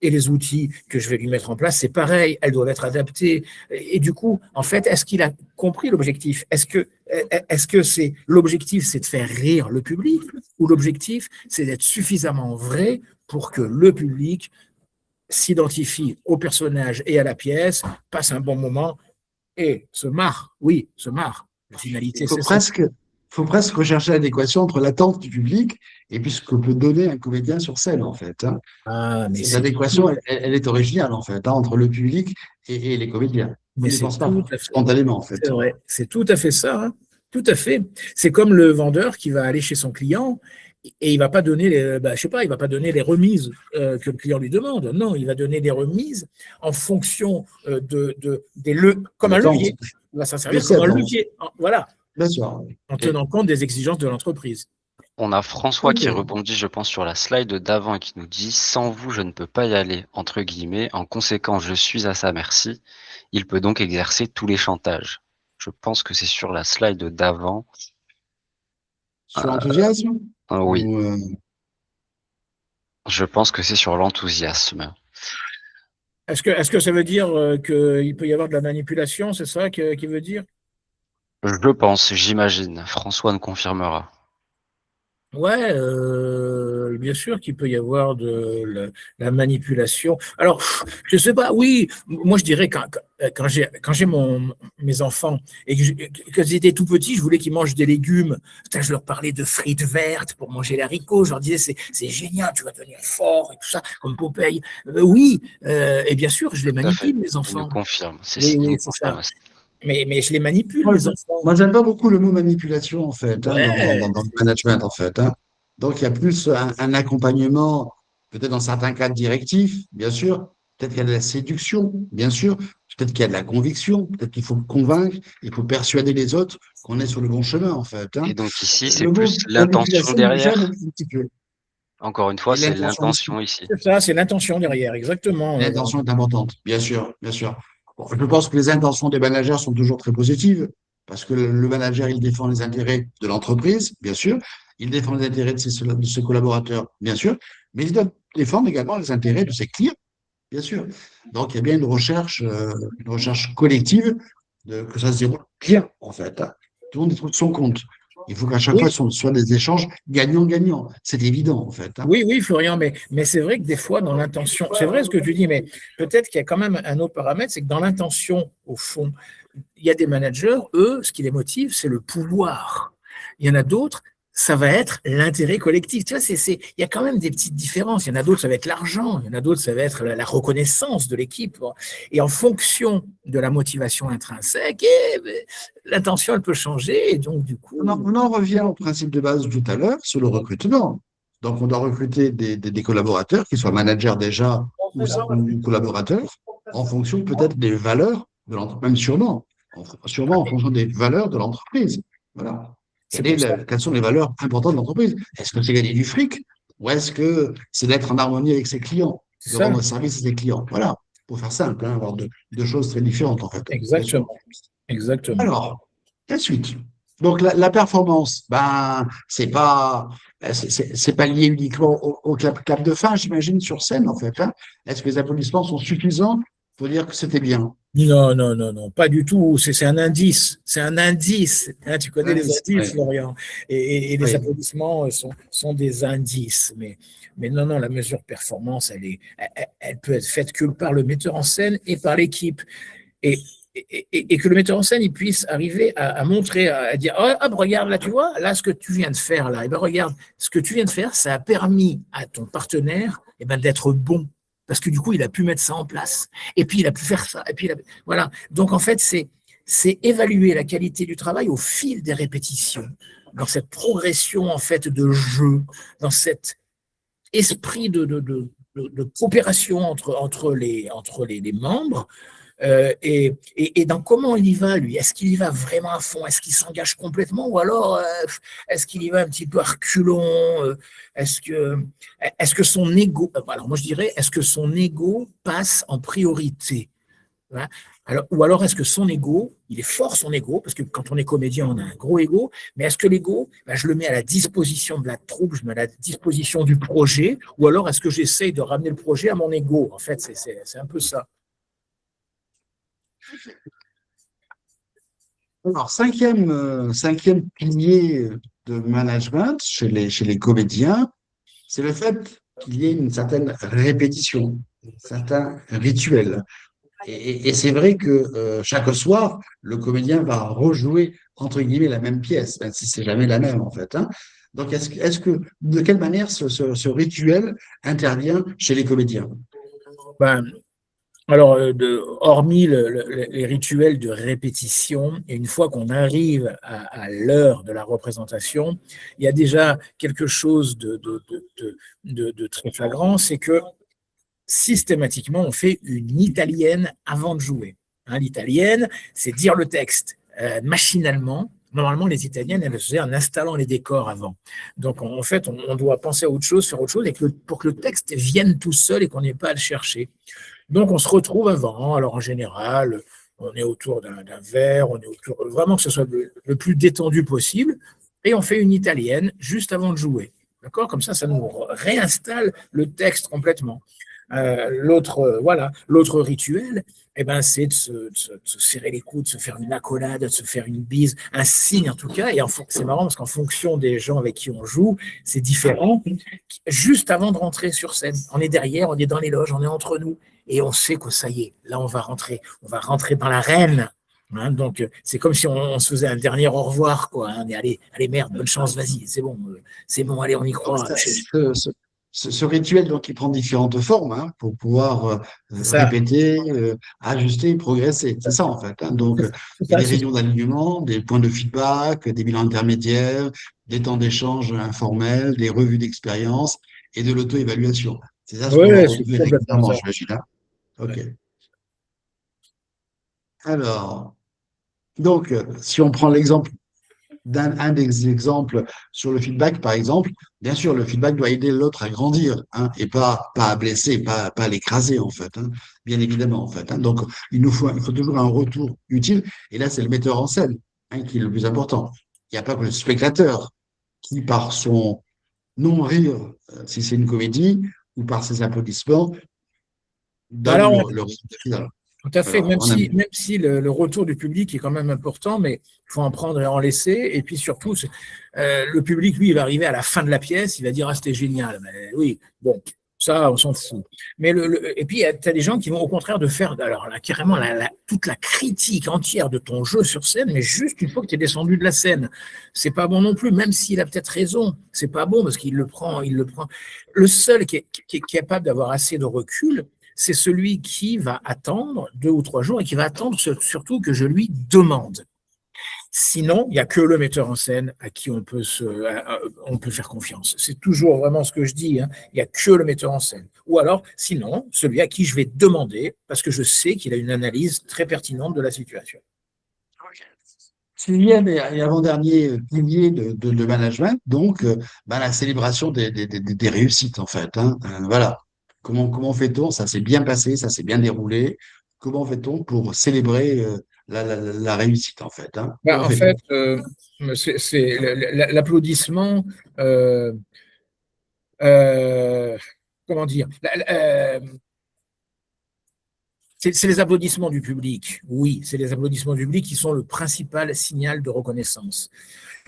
Speaker 2: Et les outils que je vais lui mettre en place, c'est pareil, elles doivent être adaptées. Et du coup, en fait, est-ce qu'il a compris l'objectif? Est-ce que c'est l'objectif, c'est de faire rire le public, ou l'objectif, c'est d'être suffisamment vrai pour que le public s'identifie au personnage et à la pièce, passe un bon moment et se marre? Oui, se marre. La
Speaker 1: Il
Speaker 2: finalité, c'est ça.
Speaker 1: faut presque rechercher l'adéquation entre l'attente du public et puis ce que peut donner un comédien sur scène, en fait, hein.
Speaker 2: Ah, mais
Speaker 1: Cette
Speaker 2: c'est
Speaker 1: adéquation, elle est originale, en fait, hein, entre le public et les comédiens.
Speaker 2: mais
Speaker 1: Ils ne
Speaker 2: c'est
Speaker 1: pensent
Speaker 2: tout
Speaker 1: pas
Speaker 2: à fait.
Speaker 1: spontanément, en
Speaker 2: C'est
Speaker 1: fait.
Speaker 2: vrai, c'est tout à fait ça, hein. Tout à fait. C'est comme le vendeur qui va aller chez son client et il va pas donner je sais pas, il va pas donner les remises que le client lui demande. Non, il va donner des remises en fonction comme un
Speaker 1: L'attente,
Speaker 2: levier. Il va s'en
Speaker 1: de
Speaker 2: servir comme
Speaker 1: cette
Speaker 2: un
Speaker 1: attente,
Speaker 2: levier. Voilà,
Speaker 1: bien sûr.
Speaker 2: en
Speaker 3: Et
Speaker 2: tenant compte des exigences de l'entreprise.
Speaker 3: on a François qui
Speaker 1: Ok.
Speaker 3: rebondit, je pense, sur la slide d'avant et qui nous dit: «Sans vous, je ne peux pas y aller», entre guillemets. En conséquence, je suis à sa merci. Il peut donc exercer tous les chantages. Je pense que c'est sur la slide d'avant.
Speaker 1: Sur l'enthousiasme
Speaker 3: Oui,
Speaker 1: ou,
Speaker 3: je pense que c'est sur l'enthousiasme.
Speaker 2: Est-ce que ça veut dire qu'il peut y avoir de la manipulation? C'est ça qu'il veut dire?
Speaker 3: Je pense, j'imagine. François nous confirmera.
Speaker 2: Ouais, bien sûr qu'il peut y avoir la manipulation. Alors, je sais pas, oui, moi je dirais quand j'ai mes enfants et que ils étaient tout petits, je voulais qu'ils mangent des légumes. Putain, je leur parlais de frites vertes pour manger les haricots. Je leur disais, c'est génial, tu vas devenir fort et tout ça, comme Popeye. Oui, et bien sûr, je les
Speaker 3: Tout à fait.
Speaker 2: manipule, mes
Speaker 3: Il nous
Speaker 2: enfants.
Speaker 3: confirme.
Speaker 2: Oui,
Speaker 3: Cécile
Speaker 2: oui,
Speaker 3: nous
Speaker 2: c'est ça.
Speaker 3: confirme aussi.
Speaker 2: Mais je les manipule,
Speaker 1: Moi,
Speaker 2: mes enfants.
Speaker 1: moi, j'aime pas beaucoup le mot manipulation, en fait, hein,
Speaker 2: Ouais,
Speaker 1: dans le management, en fait, hein. Donc, il y a plus un accompagnement, peut-être dans certains cadres directifs, bien sûr. Peut-être qu'il y a de la séduction, bien sûr. Peut-être qu'il y a de la conviction. Peut-être qu'il faut convaincre, il faut persuader les autres qu'on est sur le bon chemin, en fait, hein.
Speaker 3: Et donc ici, c'est
Speaker 1: Le mot
Speaker 3: plus l'intention
Speaker 1: manipulation me gêne un
Speaker 3: derrière.
Speaker 1: petit peu.
Speaker 3: Encore une fois,
Speaker 1: Et
Speaker 3: c'est
Speaker 1: l'intention aussi.
Speaker 3: l'intention ici.
Speaker 2: c'est ça, c'est l'intention derrière, exactement.
Speaker 1: L'intention est importante, bien sûr, bien sûr. Bon, je pense que les intentions des managers sont toujours très positives, parce que le manager, il défend les intérêts de l'entreprise, bien sûr, il défend les intérêts de ses collaborateurs, bien sûr, mais il doit défendre également les intérêts de ses clients, bien sûr. Donc, il y a bien une recherche collective que ça se déroule bien, en fait, hein. Tout le monde y trouve son compte. Il faut qu'à chaque fois,
Speaker 2: Oui,
Speaker 1: ce soit des échanges gagnant-gagnant. C'est évident, en fait, hein.
Speaker 2: oui, oui, Florian, mais c'est vrai que des fois, dans l'intention, c'est vrai ce que tu dis, mais peut-être qu'il y a quand même un autre paramètre, c'est que dans l'intention, au fond, il y a des managers, eux, ce qui les motive, c'est le pouvoir. Il y en a d'autres, ça va être l'intérêt collectif. Tu vois, il y a quand même des petites différences. Il y en a d'autres, ça va être l'argent. Il y en a d'autres, ça va être la reconnaissance de l'équipe. Et en fonction de la motivation intrinsèque, l'intention, elle peut changer. Et donc, du coup,
Speaker 1: On en revient au principe de base tout à l'heure sur le recrutement. Donc, on doit recruter des collaborateurs, qu'ils soient managers déjà ou collaborateurs, en fonction peut-être des valeurs de l'entreprise, même sûrement en fonction des valeurs de l'entreprise. Voilà.
Speaker 2: c'est pour ça.
Speaker 1: Quelles sont les valeurs importantes de l'entreprise? Est-ce que c'est gagner du fric ou est-ce que c'est d'être en harmonie avec ses clients,
Speaker 2: C'est
Speaker 1: de
Speaker 2: ça,
Speaker 1: rendre service à ses clients? Voilà, pour faire simple, hein, avoir deux choses très différentes en fait, bien sûr.
Speaker 2: exactement. Exactement.
Speaker 1: Alors, la suite. Donc, la performance, ben, c'est pas lié uniquement au clap de fin, j'imagine, sur scène, en fait, hein. Est-ce que les applaudissements sont suffisants pour dire que c'était bien?
Speaker 2: Non, non, non, non, pas du tout. C'est un indice. C'est un indice. Hein, tu connais les indices,
Speaker 1: Oui,
Speaker 2: Florian. Et les
Speaker 1: oui.
Speaker 2: applaudissements sont des indices. Mais non, non, la mesure performance, elle peut être faite que par le metteur en scène et par l'équipe. Et, et que le metteur en scène il puisse arriver à montrer, à dire oh, hop, regarde là, tu vois, là, ce que tu viens de faire, là, et ben, regarde, ce que tu viens de faire, ça a permis à ton partenaire d'être bon. Parce que du coup, il a pu mettre ça en place. Et puis, il a pu faire ça. Et puis, voilà. Donc, en fait, c'est évaluer la qualité du travail au fil des répétitions, dans cette progression, en fait, de jeu, dans cet esprit de coopération entre les membres Et dans comment il y va, lui? Est-ce qu'il y va vraiment à fond? Est-ce qu'il s'engage complètement? Ou alors, est-ce qu'il y va un petit peu à reculons? Est-ce que, est-ce que son ego, alors moi je dirais, est-ce que son ego passe en priorité? Hein. Alors, ou alors est-ce que son ego, il est fort son ego, parce que quand on est comédien, on a un gros ego, mais est-ce que l'ego, ben, je le mets à la disposition de la troupe, je le mets à la disposition du projet, ou alors est-ce que j'essaye de ramener le projet à mon ego? En fait, c'est un peu ça.
Speaker 1: Alors, cinquième pilier de management chez les comédiens, c'est le fait qu'il y ait une certaine répétition, un certain rituel. Et c'est vrai que chaque soir, le comédien va rejouer, entre guillemets, la même pièce, même si c'est jamais la même, en fait. Hein. Donc, de quelle manière ce rituel intervient chez les comédiens?
Speaker 2: Ben, alors, hormis les rituels de répétition, et une fois qu'on arrive à l'heure de la représentation, il y a déjà quelque chose de très flagrant, c'est que systématiquement, on fait une italienne avant de jouer. Hein, l'italienne, c'est dire le texte machinalement. Normalement, les Italiennes, elles le faisaient en installant les décors avant. Donc, en fait, on doit penser à autre chose, faire autre chose, et pour que le texte vienne tout seul et qu'on n'ait pas à le chercher. Donc, on se retrouve avant. Alors, en général, on est autour d'un verre, on est autour, vraiment que ce soit le plus détendu possible, et on fait une italienne juste avant de jouer. D'accord? Comme ça nous réinstalle le texte complètement. L'autre rituel, eh ben, c'est de se serrer les coudes, de se faire une accolade, de se faire une bise, un signe en tout cas. Et c'est marrant parce qu'en fonction des gens avec qui on joue, c'est différent. Juste avant de rentrer sur scène, on est derrière, on est dans les loges, on est entre nous, et on sait que ça y est, là on va rentrer dans l'arène. Hein, donc c'est comme si on se faisait un dernier au revoir, quoi. Hein, allez, merde, bonne chance, vas-y, c'est bon, allez, on y croit.
Speaker 1: Ce rituel, donc, il prend différentes formes hein, pour pouvoir répéter, ajuster, progresser. C'est ça, en fait. Hein. Donc, il y a des réunions d'alignement, des points de feedback, des bilans intermédiaires, des temps d'échange informels, des revues d'expérience et de l'auto-évaluation. C'est ça ce qu'on va retrouver régulièrement, j'imagine. Hein. OK. Alors, donc, si on prend l'exemple un des exemples sur le feedback, par exemple, bien sûr, le feedback doit aider l'autre à grandir hein, et pas à blesser, pas à l'écraser, en fait, hein, bien évidemment, en fait. Hein. Donc, il faut toujours un retour utile. Et là, c'est le metteur en scène hein, qui est le plus important. Il n'y a pas que le spectateur qui, par son non-rire, si c'est une comédie, ou par ses applaudissements, donne le résultat final.
Speaker 2: Tout à fait, même si le retour du public est quand même important, mais il faut en prendre et en laisser. Et puis surtout, le public, lui, il va arriver à la fin de la pièce, il va dire « Ah, c'était génial ». Mais oui, bon, ça, on s'en fout. Mais et puis, tu as des gens qui vont au contraire de faire alors, là, carrément toute la critique entière de ton jeu sur scène, mais juste une fois que tu es descendu de la scène. C'est pas bon non plus, même s'il a peut-être raison. C'est pas bon parce qu'il le prend. Le seul qui est capable d'avoir assez de recul, c'est celui qui va attendre 2 ou 3 jours et qui va attendre surtout que je lui demande. Sinon, il n'y a que le metteur en scène à qui on peut faire confiance. C'est toujours vraiment ce que je dis, hein. Il n'y a que le metteur en scène. Ou alors, sinon, celui à qui je vais demander, parce que je sais qu'il a une analyse très pertinente de la situation.
Speaker 1: Sixième et avant-dernier pilier de management, donc la célébration des réussites, en fait. Hein. Voilà. Comment fait-on? Ça s'est bien passé, ça s'est bien déroulé. Comment fait-on pour célébrer la réussite, en fait? Hein?
Speaker 2: En fait, c'est l'applaudissement. Comment dire? C'est les applaudissements du public. Oui, c'est les applaudissements du public qui sont le principal signal de reconnaissance.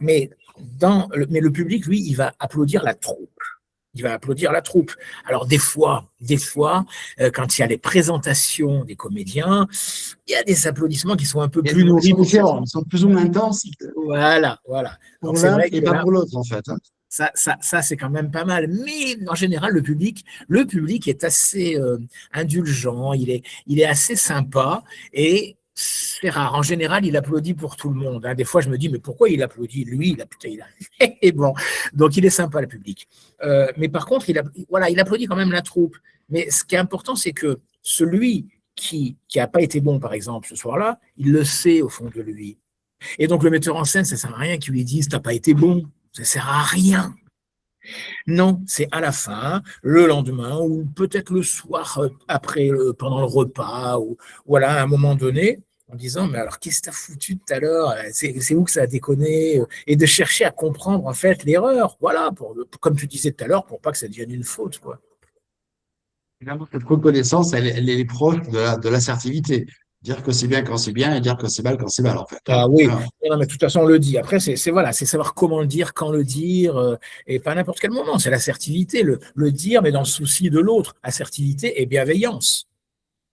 Speaker 2: Mais le public, lui, il va applaudir la troupe. Il va applaudir la troupe. Alors des fois, quand il y a les présentations des comédiens, il y a des applaudissements qui sont un peu plus nourris.
Speaker 1: Ils sont plus ou moins intenses.
Speaker 2: Voilà.
Speaker 1: Pour l'un et pas pour l'autre, en fait. Hein.
Speaker 2: Ça c'est quand même pas mal. Mais en général, le public est assez indulgent, il est assez sympa et c'est rare. En général, il applaudit pour tout le monde. Hein. Des fois, je me dis, mais pourquoi il applaudit? Lui, Et bon, donc il est sympa, le public. Mais par contre, il applaudit quand même la troupe. Mais ce qui est important, c'est que celui qui a pas été bon, par exemple, ce soir-là, il le sait au fond de lui. Et donc, le metteur en scène, ça sert à rien qu'il lui dise, t'as pas été bon. Ça sert à rien. Non, c'est à la fin, le lendemain, ou peut-être le soir après, pendant le repas, ou voilà, à un moment donné, en disant, mais alors, qu'est-ce que t'as foutu tout à l'heure? C'est où que ça a déconné? Et de chercher à comprendre, en fait, l'erreur. Voilà, comme tu disais tout à l'heure, pour pas que ça devienne une faute, quoi.
Speaker 1: Finalement, cette reconnaissance, elle est proche de l'assertivité. Dire que c'est bien quand c'est bien et dire que c'est mal quand c'est mal, en fait, hein.
Speaker 2: Ah oui,
Speaker 1: Voilà.
Speaker 2: non, mais de toute façon, on le dit. Après, voilà, c'est savoir comment le dire, quand le dire, et pas à n'importe quel moment. C'est l'assertivité, le dire, mais dans le souci de l'autre. Assertivité et bienveillance.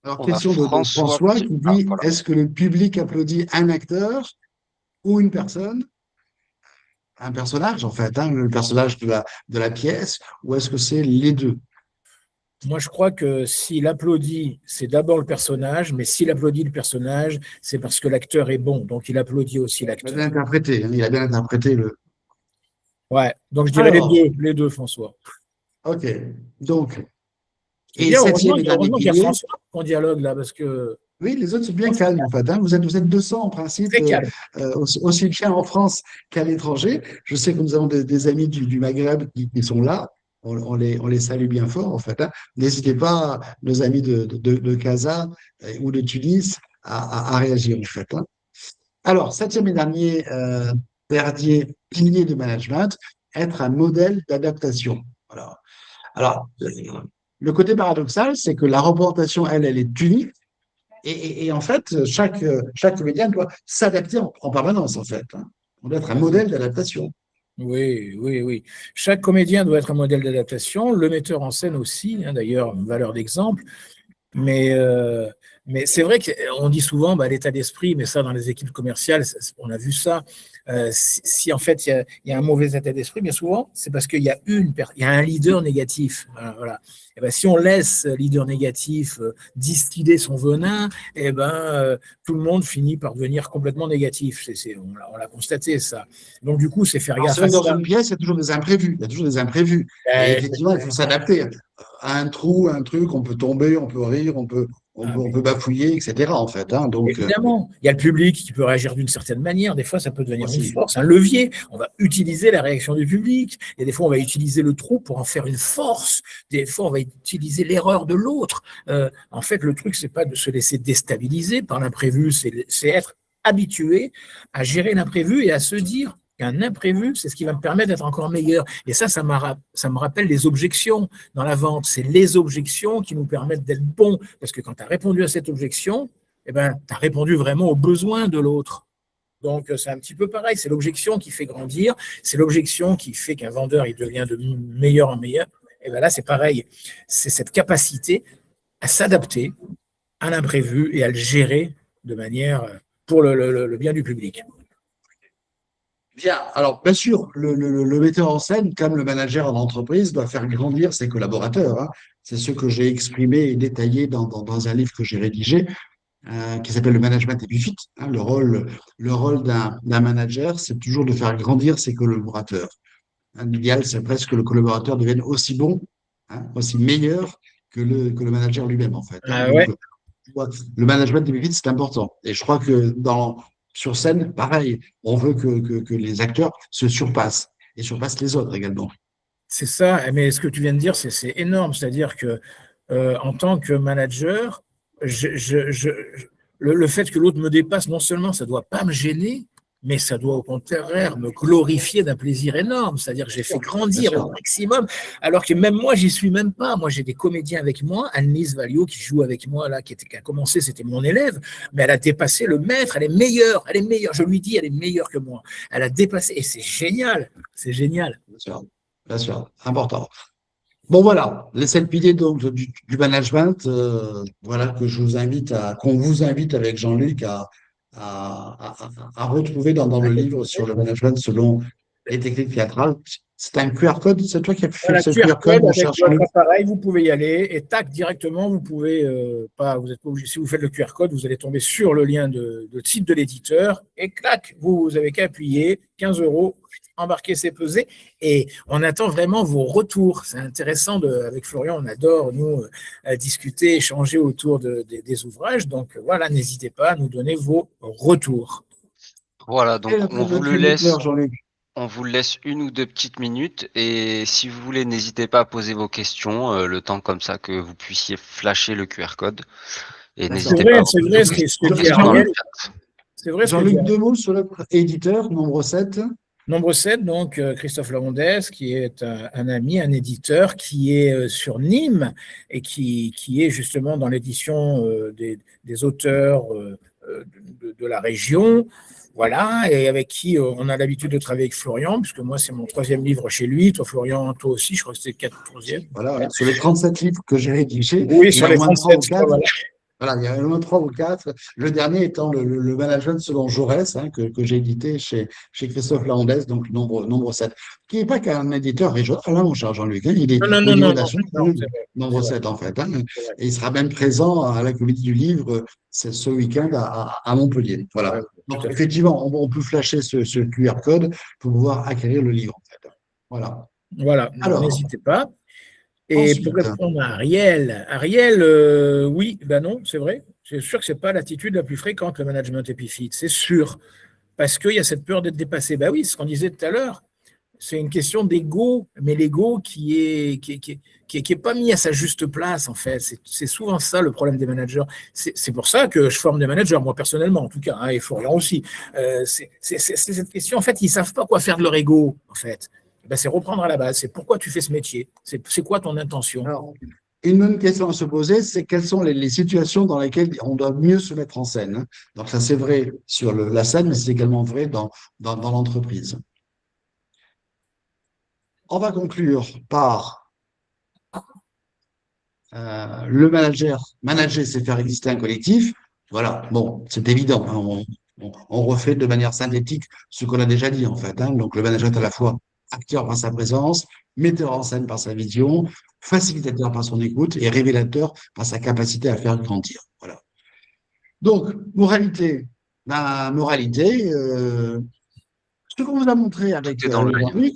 Speaker 1: Alors,
Speaker 3: On a
Speaker 1: question de
Speaker 3: François
Speaker 1: François
Speaker 3: qui.
Speaker 1: qui
Speaker 3: Ah,
Speaker 1: dit,
Speaker 3: voilà.
Speaker 1: est-ce que le public applaudit un acteur ou une personne, un personnage, en fait, hein, le personnage de la pièce, ou est-ce que c'est les deux?
Speaker 2: Moi, je crois que s'il applaudit, c'est d'abord le personnage, mais s'il applaudit le personnage, c'est parce que l'acteur est bon. Donc, il applaudit aussi
Speaker 1: Il a bien
Speaker 2: l'acteur.
Speaker 1: interprété, hein, il a bien interprété le.
Speaker 2: Ouais. Donc, je dirais
Speaker 1: Alors,
Speaker 2: les deux, François.
Speaker 1: ok. Donc,
Speaker 2: C'est
Speaker 1: et
Speaker 2: bien,
Speaker 1: septième et dernier
Speaker 2: heureusement qu'il y a
Speaker 1: pilier,
Speaker 2: François en dialogue là, parce que
Speaker 1: oui, les autres sont bien calmes, en fait, hein. Vous êtes 200 en principe,
Speaker 2: très calme.
Speaker 1: aussi bien en France qu'à l'étranger. Je sais que nous avons des amis du Maghreb qui sont là. On les salue bien fort, en fait, hein. N'hésitez pas, nos amis de Casa ou de Tunis, à réagir, en fait, hein. Alors, septième et dernier pilier de management, être un modèle d'adaptation. Alors, le côté paradoxal, c'est que la représentation, elle est unique. Et en fait, chaque comédien doit s'adapter en permanence, en fait, hein. On doit être un modèle d'adaptation.
Speaker 2: Oui, oui, oui. Chaque comédien doit être un modèle d'adaptation, le metteur en scène aussi, hein, d'ailleurs, une valeur d'exemple. Mais, euh, mais c'est vrai qu'on dit souvent bah, l'état d'esprit, mais ça, dans les équipes commerciales, on a vu ça. Si en fait il y a un mauvais état d'esprit, bien souvent, c'est parce qu'il y a il y a un leader négatif. Voilà. Et ben, si on laisse le leader négatif distiller son venin, et ben, tout le monde finit par devenir complètement négatif. On l'a constaté, ça. Donc, du coup, c'est faire
Speaker 1: Alors, c'est
Speaker 2: gaffe
Speaker 1: vrai
Speaker 2: à
Speaker 1: que dans
Speaker 2: ça.
Speaker 1: une pièce, il y a toujours des imprévus. Il y a toujours des imprévus. Et
Speaker 2: C'est
Speaker 1: effectivement, il faut s'adapter à un trou, un truc, on peut tomber, on peut rire,
Speaker 2: ah,
Speaker 1: on peut bafouiller, etc., en fait, hein. Donc,
Speaker 2: évidemment, il y a le public qui peut réagir d'une certaine manière. Des fois, ça peut devenir une
Speaker 1: aussi.
Speaker 2: force, un levier. On va utiliser la réaction du public. Et des fois, on va utiliser le trou pour en faire une force. Des fois, on va utiliser l'erreur de l'autre. En fait, le truc, c'est pas de se laisser déstabiliser par l'imprévu, c'est être habitué à gérer l'imprévu et à se dire qu'un imprévu, c'est ce qui va me permettre d'être encore meilleur. Et ça me rappelle les objections dans la vente. C'est les objections qui nous permettent d'être bons. Parce que quand tu as répondu à cette objection, eh ben, tu as répondu vraiment aux besoins de l'autre. Donc, c'est un petit peu pareil. C'est l'objection qui fait grandir. C'est l'objection qui fait qu'un vendeur, il devient de meilleur en meilleur. Et bien là, c'est pareil. C'est cette capacité à s'adapter à l'imprévu et à le gérer de manière pour le bien du public.
Speaker 1: Bien. Alors, bien sûr, le metteur en scène, comme le manager en entreprise, doit faire grandir ses collaborateurs, hein. C'est ce que j'ai exprimé et détaillé dans un livre que j'ai rédigé, qui s'appelle Le management et fit, hein. Le rôle d'un manager, c'est toujours de faire grandir ses collaborateurs. L'idéal, c'est presque que le collaborateur devienne aussi bon, hein, aussi meilleur que le manager lui-même, en fait, hein.
Speaker 2: Ah
Speaker 1: Donc,
Speaker 2: ouais,
Speaker 1: le management des bénéfices, c'est important. Et je crois que sur scène, pareil, on veut que les acteurs se surpassent et surpassent les autres également.
Speaker 2: c'est ça. Mais ce que tu viens de dire, c'est énorme. C'est-à-dire que en tant que manager, le fait que l'autre me dépasse, non seulement ça ne doit pas me gêner, mais ça doit au contraire me glorifier d'un plaisir énorme. C'est-à-dire que j'ai fait
Speaker 1: Bien
Speaker 2: grandir au
Speaker 1: sûr.
Speaker 2: maximum, alors que même moi, j'y suis même pas. Moi, j'ai des comédiens avec moi. Annelise Valio, qui joue avec moi, là, qui a commencé, c'était mon élève, mais elle a dépassé le maître. Elle est meilleure. Elle est meilleure. Je lui dis, elle est meilleure que moi. Elle a dépassé. Et c'est génial. C'est génial.
Speaker 1: Bien sûr. Bien sûr. Important. Bon, voilà, les 7 piliers donc, du management, voilà, qu'on vous invite avec Jean-Luc à retrouver dans le livre sur le management selon les techniques théâtrales. C'est un QR code, c'est toi qui as fait
Speaker 2: Voilà,
Speaker 1: ce
Speaker 2: QR
Speaker 1: QR code,
Speaker 2: code
Speaker 1: mon
Speaker 2: avec
Speaker 1: cher
Speaker 2: votre
Speaker 1: Jean-Luc.
Speaker 2: appareil, vous pouvez y aller et tac, directement, vous pouvez pas, vous êtes pas obligé, si vous faites le QR code, vous allez tomber sur le lien de site de l'éditeur et clac, vous avez qu'à appuyer, 15 €, embarquer, c'est pesé et on attend vraiment vos retours. C'est intéressant avec Florian, on adore, nous, discuter, échanger autour des ouvrages. Donc voilà, n'hésitez pas à nous donner vos retours.
Speaker 3: Voilà,
Speaker 1: Et
Speaker 3: donc
Speaker 1: notre éditeur, Jean-Luc.
Speaker 3: on vous laisse 1 ou 2 petites minutes et si vous voulez, n'hésitez pas à poser vos questions, le temps comme ça que vous puissiez flasher le QR code. Et
Speaker 1: D'accord.
Speaker 3: n'hésitez pas à
Speaker 2: C'est vrai ce que dit
Speaker 3: questions dans le
Speaker 2: Ariel.
Speaker 3: chat.
Speaker 2: C'est vrai ce que
Speaker 1: Jean-Luc,
Speaker 2: dit
Speaker 1: 2 mots sur notre éditeur, nombre 7.
Speaker 2: Nombre 7, donc Christophe Larondès, qui est un ami, un éditeur, qui est sur Nîmes et qui est justement dans l'édition des auteurs de la région. Voilà, et avec qui on a l'habitude de travailler avec Florian, puisque moi, c'est mon 3e livre chez lui. Toi, Florian, toi aussi, je crois que c'était le 4e.
Speaker 1: Voilà, sur les 37 livres que j'ai rédigés,
Speaker 2: Oui,
Speaker 1: il y
Speaker 2: sur
Speaker 1: a
Speaker 2: les
Speaker 1: au moins 3 ou
Speaker 2: 37,
Speaker 1: 4.
Speaker 2: voilà.
Speaker 1: Voilà, il y a au moins 3 ou 4. Le dernier étant le management selon Jaurès, que j'ai édité chez Christophe Lahondès, donc nombre 7, qui n'est pas qu'un éditeur régional, là, mon cher Jean-Luc, hein, il est
Speaker 2: Non,
Speaker 1: au niveau
Speaker 2: non,
Speaker 1: national,
Speaker 2: c'est vrai,
Speaker 1: nombre
Speaker 2: c'est vrai,
Speaker 1: 7 en fait. Hein,
Speaker 2: c'est vrai.
Speaker 1: et il sera même présent à la Comédie du Livre ce week-end à Montpellier.
Speaker 2: Ouais,
Speaker 1: Voilà.
Speaker 2: tout
Speaker 1: Donc
Speaker 2: à fait.
Speaker 1: effectivement, on peut flasher ce QR code pour pouvoir acquérir le livre en fait. Voilà.
Speaker 2: Voilà, donc
Speaker 1: Alors,
Speaker 2: n'hésitez pas. Et pour
Speaker 1: ensuite,
Speaker 2: répondre à Ariel, oui, ben non, c'est vrai. C'est sûr que ce n'est pas l'attitude la plus fréquente, le management épiphyte, c'est sûr. Parce qu'il y a cette peur d'être dépassé. Ben oui, c'est ce qu'on disait tout à l'heure. C'est une question d'ego, mais l'ego qui est pas mis à sa juste place, en fait. C'est souvent ça le problème des managers. C'est pour ça que je forme des managers, moi personnellement, en tout cas, hein, et Florian aussi. C'est cette question, en fait, ils ne savent pas quoi faire de leur ego, en fait. Ben, c'est reprendre à la base. C'est pourquoi tu fais ce métier. C'est quoi ton intention?
Speaker 1: alors, une bonne question à se poser, c'est quelles sont les situations dans lesquelles on doit mieux se mettre en scène. Hein. Donc ça, c'est vrai sur la scène, mais c'est également vrai dans l'entreprise. On va conclure par le manager. Manager, c'est faire exister un collectif. Voilà, bon, c'est évident. Hein. On refait de manière synthétique ce qu'on a déjà dit, en fait. Hein. Donc le manager est à la fois acteur par sa présence, metteur en scène par sa vision, facilitateur par son écoute et révélateur par sa capacité à faire grandir. Voilà. Donc, moralité. Ce qu'on vous a montré avec
Speaker 3: Tout est dans le livre.
Speaker 1: Jean-Luc,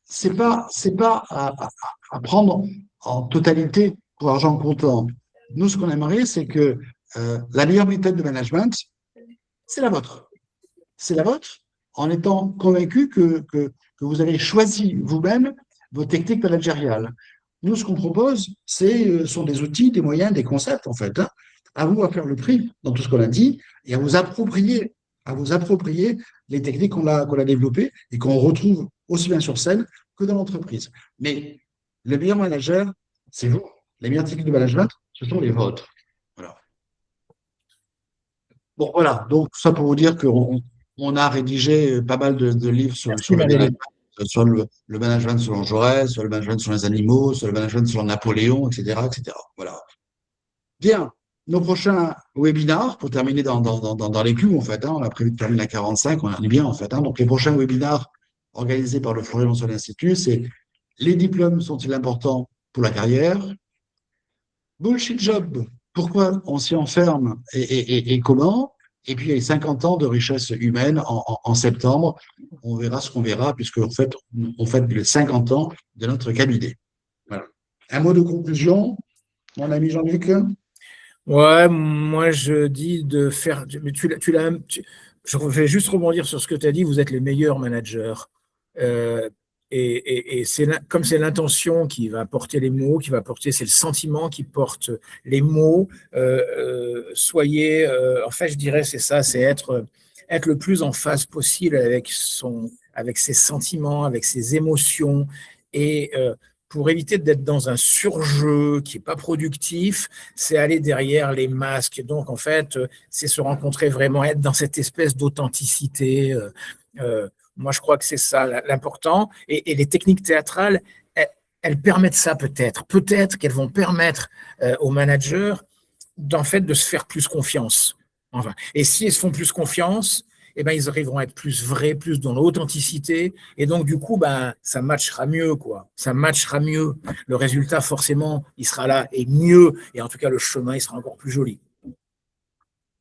Speaker 1: c'est pas à prendre en totalité pour argent comptant. Nous, ce qu'on aimerait, c'est que la meilleure méthode de management, c'est la vôtre. C'est la vôtre, en étant convaincu que vous avez choisi vous-même vos techniques managériales. Nous, ce qu'on propose, sont des outils, des moyens, des concepts, en fait. Hein. À vous à faire le tri dans tout ce qu'on a dit et à vous approprier les techniques qu'on a développées et qu'on retrouve aussi bien sur scène que dans l'entreprise. Mais le meilleur manager, c'est vous. Les meilleures techniques de management, ce sont les vôtres. Voilà. Bon, voilà. Donc, ça pour vous dire qu'on a rédigé pas mal de livres sur le management, sur le management selon Jaurès, sur le management sur les animaux, sur le management selon Napoléon, etc., etc. Voilà. Bien. Nos prochains webinars, pour terminer dans les clous, en fait, hein, on a prévu de terminer à 45, on est bien, en fait. Hein, donc, les prochains webinars organisés par le Florian Mansuel Institut, c'est les diplômes sont-ils importants pour la carrière? Bullshit job, pourquoi on s'y enferme et comment? Et puis, il y a les 50 ans de richesse humaine en septembre. On verra ce qu'on verra, puisque en fait, on fête les 50 ans de notre cabinet. Voilà. Un mot de conclusion, mon ami Jean-Luc?
Speaker 2: Ouais, moi je dis de faire. Mais je vais juste rebondir sur ce que tu as dit. Vous êtes les meilleurs managers. Euh, et comme c'est l'intention qui va porter les mots, c'est le sentiment qui porte les mots. Soyez, en fait, je dirais, c'est ça, c'est être le plus en phase possible avec ses sentiments, avec ses émotions. Et pour éviter d'être dans un surjeu qui n'est pas productif, c'est aller derrière les masques. Donc, en fait, c'est se rencontrer vraiment, être dans cette espèce d'authenticité. Moi, je crois que c'est ça l'important. Et les techniques théâtrales, elles permettent ça peut-être. Peut-être qu'elles vont permettre aux managers, en fait, de se faire plus confiance. Enfin, et si ils se font plus confiance, eh ben, ils arriveront à être plus vrais, plus dans l'authenticité. Et donc, du coup, ben, ça matchera mieux, quoi. Ça matchera mieux. Le résultat, forcément, il sera là et mieux. Et en tout cas, le chemin, il sera encore plus joli.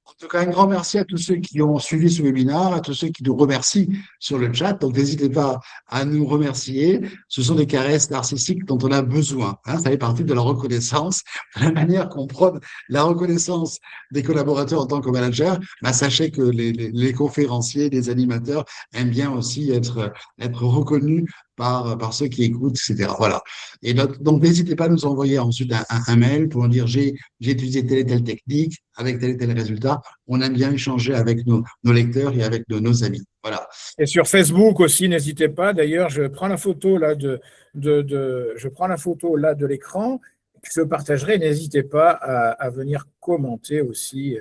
Speaker 1: En tout cas, un grand merci à tous ceux qui ont suivi ce webinaire, à tous ceux qui nous remercient sur le chat. Donc, n'hésitez pas à nous remercier. Ce sont des caresses narcissiques dont on a besoin. Hein. Ça fait partie de la reconnaissance, de la manière qu'on prône la reconnaissance des collaborateurs en tant que manager. Bah, sachez que les conférenciers, les animateurs aiment bien aussi être reconnus par ceux qui écoutent, etc. Voilà. Et donc, n'hésitez pas à nous envoyer ensuite un mail pour dire j'ai utilisé telle et telle technique avec tel et tel résultat. On aime bien échanger avec nos lecteurs et avec nos amis. Voilà.
Speaker 2: Et sur Facebook aussi, n'hésitez pas. D'ailleurs, je prends la photo là je prends la photo là de l'écran. Je le partagerai. N'hésitez pas à venir commenter aussi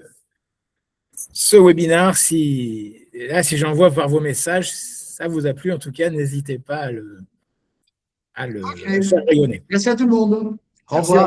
Speaker 2: ce webinaire. Si j'envoie par vos messages, ça vous a plu. En tout cas, n'hésitez pas à le
Speaker 1: OK.
Speaker 2: faire rayonner.
Speaker 1: Merci à tout le monde. Au
Speaker 2: Merci
Speaker 1: revoir.